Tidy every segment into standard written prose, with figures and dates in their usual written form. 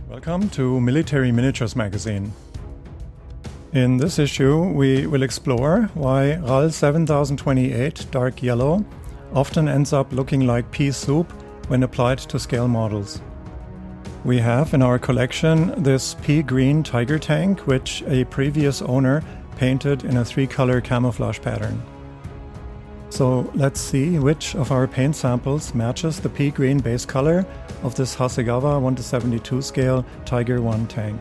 Welcome to Military Miniatures magazine. In this issue, we will explore why RAL 7028 dark yellow often ends up looking like pea soup when applied to scale models. We have in our collection this pea green tiger tank, which a previous owner painted in a 3-color camouflage pattern. So let's see which of our paint samples matches the pea green base color of this Hasegawa 1:72 scale Tiger 1 tank.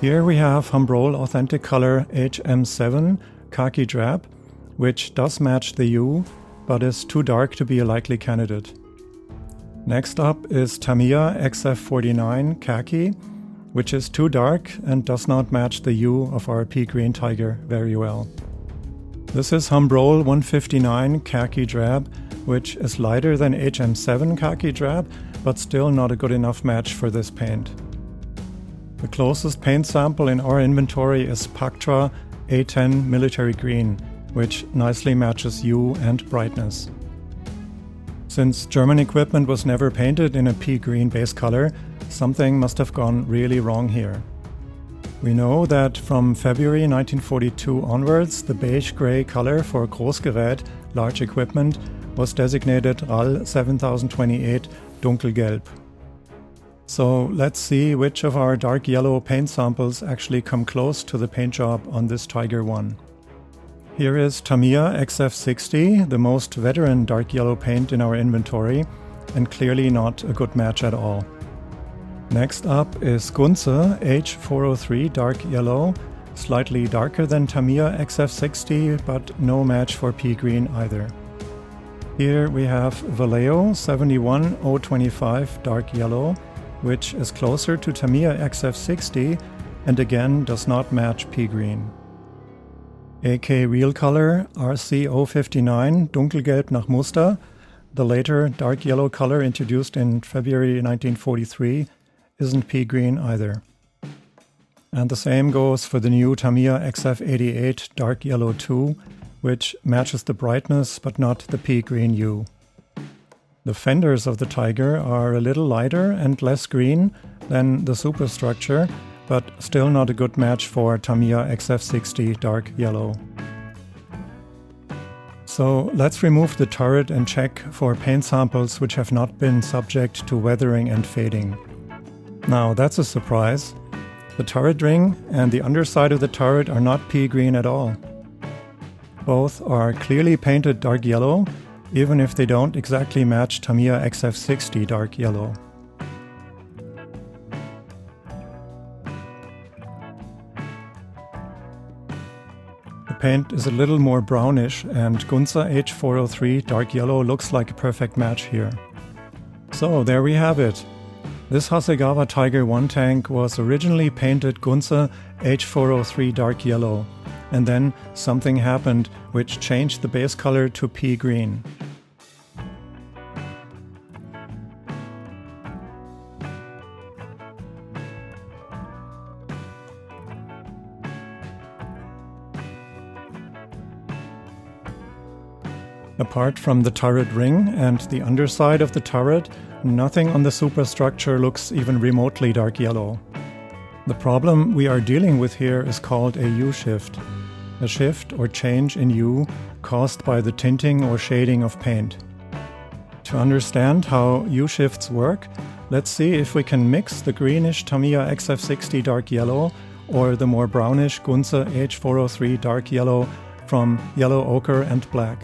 Here we have Humbrol authentic color HM7 khaki drab, which does match the hue, but is too dark to be a likely candidate. Next up is Tamiya XF49 khaki, which is too dark and does not match the hue of our pea green tiger very well. This is Humbrol 159 khaki drab, which is lighter than HM7 khaki drab, but still not a good enough match for this paint. The closest paint sample in our inventory is Pactra A10 military green, which nicely matches hue and brightness. Since German equipment was never painted in a pea green base color, something must have gone really wrong here. We know that from February 1942 onwards, the beige-gray color for Großgerät, large equipment, was designated RAL 7028 Dunkelgelb. So let's see which of our dark yellow paint samples actually come close to the paint job on this Tiger 1. Here is Tamiya XF60, the most veteran dark yellow paint in our inventory, and clearly not a good match at all. Next up is Gunze H403 dark yellow, slightly darker than Tamiya XF60, but no match for pea green either. Here we have Vallejo 71025 dark yellow, which is closer to Tamiya XF60 and again does not match pea green. AK Real Color RC059 Dunkelgelb nach Muster, the later dark yellow color introduced in February 1943, isn't pea green either. And the same goes for the new Tamiya XF88 dark yellow 2, which matches the brightness but not the pea green hue. The fenders of the Tiger are a little lighter and less green than the superstructure, but still not a good match for Tamiya XF60 dark yellow. So let's remove the turret and check for paint samples which have not been subject to weathering and fading. Now that's a surprise. The turret ring and the underside of the turret are not pea green at all. Both are clearly painted dark yellow, even if they don't exactly match Tamiya XF60 dark yellow. The paint is a little more brownish, and Gunze H403 dark yellow looks like a perfect match here. So there we have it. This Hasegawa Tiger 1 tank was originally painted Gunze H403 dark yellow, and then something happened which changed the base color to pea green. Apart from the turret ring and the underside of the turret, nothing on the superstructure looks even remotely dark yellow. The problem we are dealing with here is called a hue shift. A shift or change in hue caused by the tinting or shading of paint. To understand how hue shifts work, let's see if we can mix the greenish Tamiya XF60 dark yellow or the more brownish Gunze H403 dark yellow from yellow ochre and black.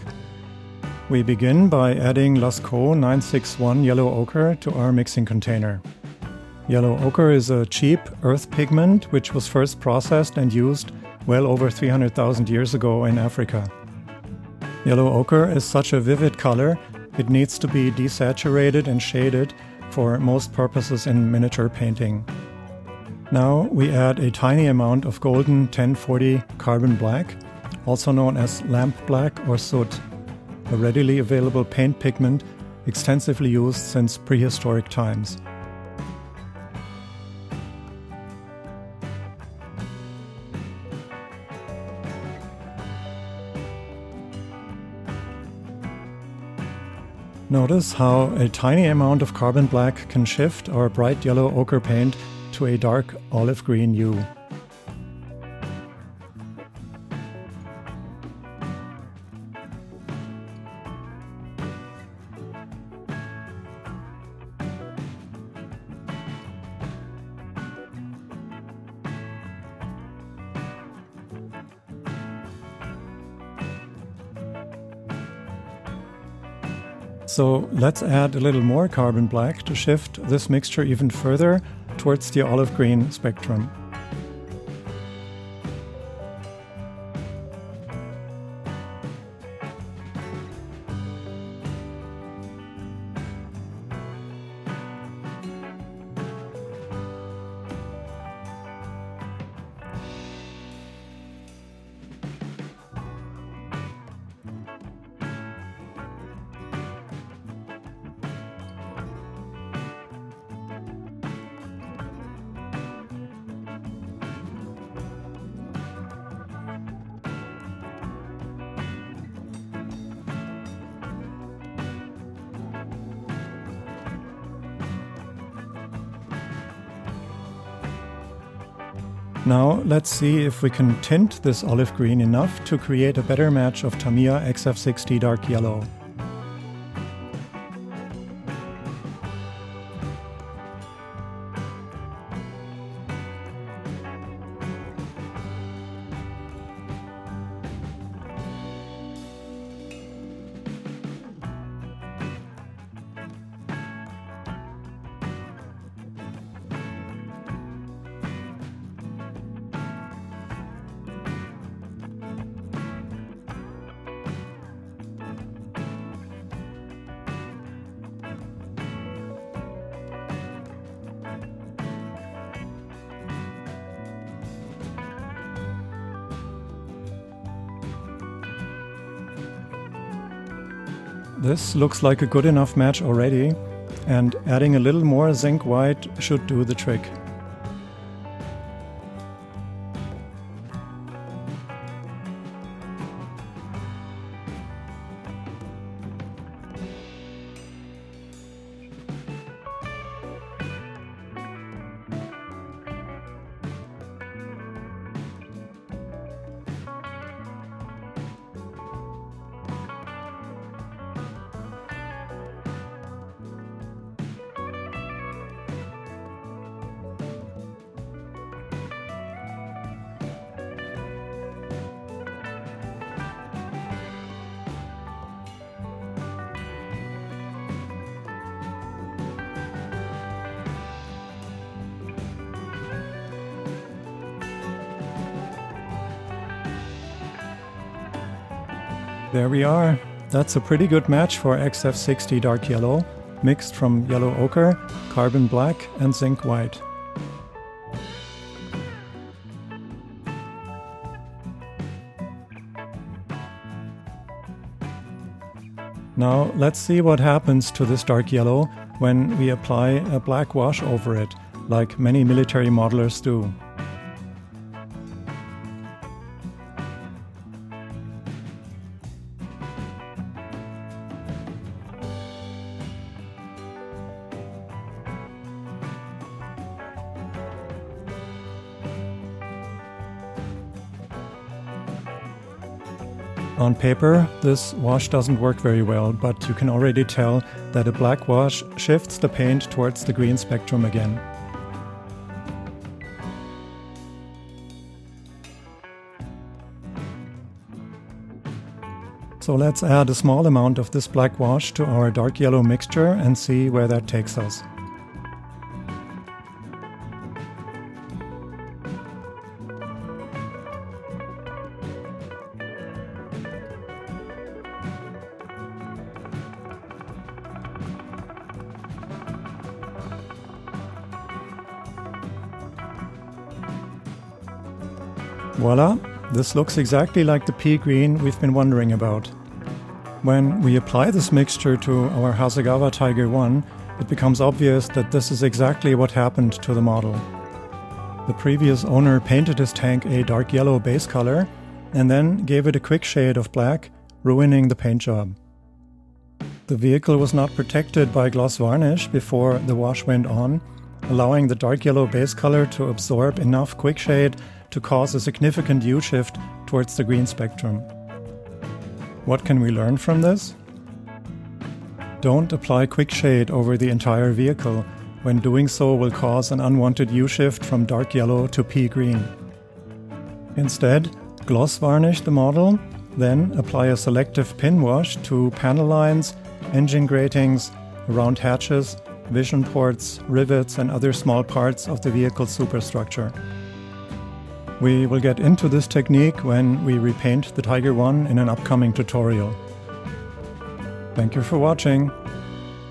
We begin by adding Lascaux 961 yellow ochre to our mixing container. Yellow ochre is a cheap earth pigment which was first processed and used well over 300,000 years ago in Africa. Yellow ochre is such a vivid color, it needs to be desaturated and shaded for most purposes in miniature painting. Now we add a tiny amount of golden 1040 carbon black, also known as lamp black or soot, a readily available paint pigment extensively used since prehistoric times. Notice how a tiny amount of carbon black can shift our bright yellow ochre paint to a dark olive green hue. So let's add a little more carbon black to shift this mixture even further towards the olive green spectrum. Now let's see if we can tint this olive green enough to create a better match of Tamiya XF60 dark yellow. This looks like a good enough match already, and adding a little more zinc white should do the trick. There we are. That's a pretty good match for XF60 dark yellow, mixed from yellow ochre, carbon black and zinc white. Now let's see what happens to this dark yellow when we apply a black wash over it, like many military modelers do. On paper, this wash doesn't work very well, but you can already tell that a black wash shifts the paint towards the green spectrum again. So let's add a small amount of this black wash to our dark yellow mixture and see where that takes us. Voila! This looks exactly like the pea green we've been wondering about. When we apply this mixture to our Hasegawa Tiger 1, it becomes obvious that this is exactly what happened to the model. The previous owner painted his tank a dark yellow base color and then gave it a quick shade of black, ruining the paint job. The vehicle was not protected by gloss varnish before the wash went on, allowing the dark yellow base color to absorb enough quick shade to cause a significant hue shift towards the green spectrum. What can we learn from this? Don't apply quick shade over the entire vehicle. When doing so will cause an unwanted hue shift from dark yellow to pea green. Instead, gloss varnish the model, then apply a selective pin wash to panel lines, engine gratings, around hatches, vision ports, rivets and other small parts of the vehicle's superstructure. We will get into this technique when we repaint the Tiger One in an upcoming tutorial. Thank you for watching.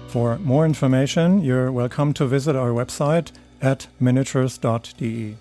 For more information, you're welcome to visit our website at miniatures.de.